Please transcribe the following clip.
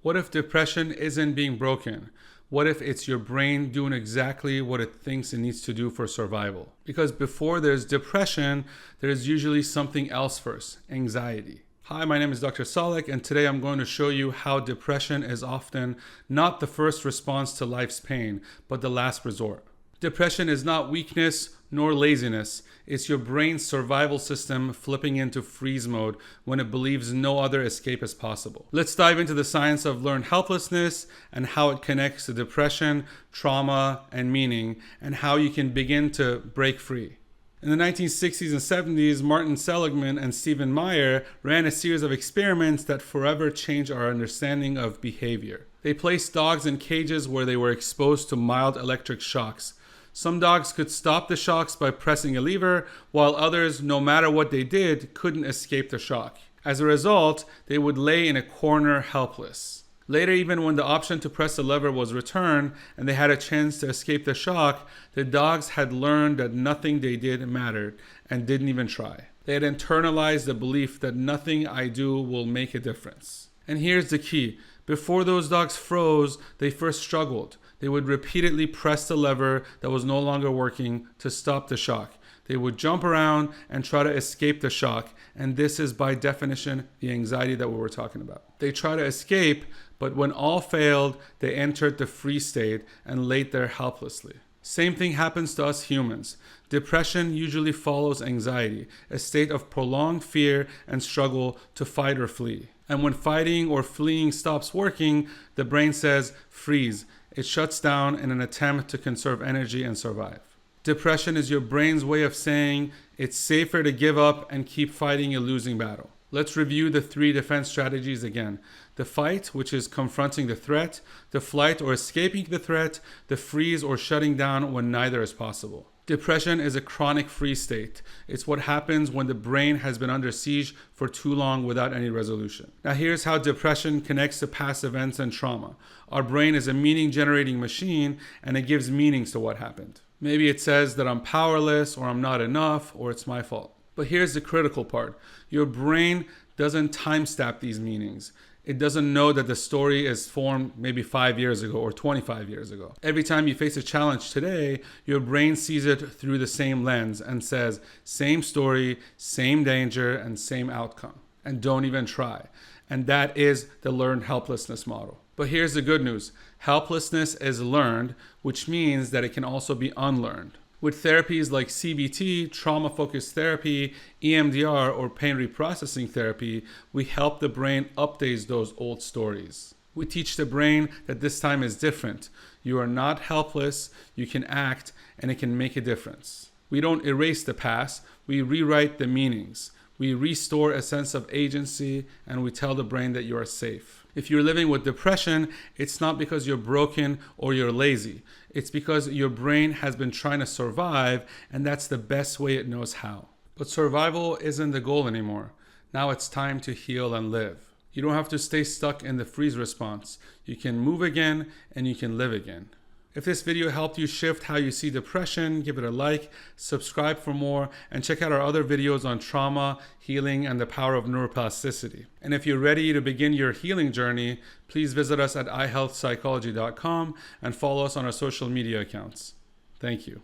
What if depression isn't being broken? What if it's your brain doing exactly what it thinks it needs to do for survival? Because before there's depression, there's usually something else first, anxiety. Hi, my name is Dr. Salek, and today I'm going to show you how depression is often not the first response to life's pain, but the last resort. Depression is not weakness nor laziness. It's your brain's survival system flipping into freeze mode when it believes no other escape is possible. Let's dive into the science of learned helplessness and how it connects to depression, trauma, and meaning, and how you can begin to break free. In the 1960s and 70s, Martin Seligman and Stephen Meyer ran a series of experiments that forever changed our understanding of behavior. They placed dogs in cages where they were exposed to mild electric shocks. Some dogs could stop the shocks by pressing a lever, while others, no matter what they did, couldn't escape the shock. As a result, they would lay in a corner helpless. Later, even when the option to press the lever was returned and they had a chance to escape the shock, the dogs had learned that nothing they did mattered and didn't even try. They had internalized the belief that nothing I do will make a difference. And here's the key. Before those dogs froze, they first struggled. They would repeatedly press the lever that was no longer working to stop the shock. They would jump around and try to escape the shock, and this is by definition the anxiety that we were talking about. They try to escape, but when all failed, they entered the freeze state and laid there helplessly. Same thing happens to us humans. Depression usually follows anxiety, a state of prolonged fear and struggle to fight or flee. And when fighting or fleeing stops working, the brain says, freeze. It shuts down in an attempt to conserve energy and survive. Depression is your brain's way of saying it's safer to give up and keep fighting a losing battle. Let's review the 3 defense strategies again. The fight, which is confronting the threat, the flight or escaping the threat, the freeze or shutting down when neither is possible. Depression is a chronic freeze state. It's what happens when the brain has been under siege for too long without any resolution. Now here's how depression connects to past events and trauma. Our brain is a meaning-generating machine, and it gives meanings to what happened. Maybe it says that I'm powerless, or I'm not enough, or it's my fault. But here's the critical part. Your brain doesn't time-stamp these meanings. It doesn't know that the story is formed maybe 5 years ago or 25 years ago. Every time you face a challenge today, your brain sees it through the same lens and says, same story, same danger, and same outcome. And don't even try. And that is the learned helplessness model. But here's the good news. Helplessness is learned, which means that it can also be unlearned. With therapies like CBT, trauma-focused therapy, EMDR, or pain reprocessing therapy, we help the brain update those old stories. We teach the brain that this time is different. You are not helpless, you can act, and it can make a difference. We don't erase the past, we rewrite the meanings. We restore a sense of agency, and we tell the brain that you are safe. If you're living with depression, it's not because you're broken or you're lazy. It's because your brain has been trying to survive, and that's the best way it knows how. But survival isn't the goal anymore. Now it's time to heal and live. You don't have to stay stuck in the freeze response. You can move again, and you can live again. If this video helped you shift how you see depression, give it a like, subscribe for more, and check out our other videos on trauma, healing, and the power of neuroplasticity. And if you're ready to begin your healing journey, please visit us at ihealthpsychology.com and follow us on our social media accounts. Thank you.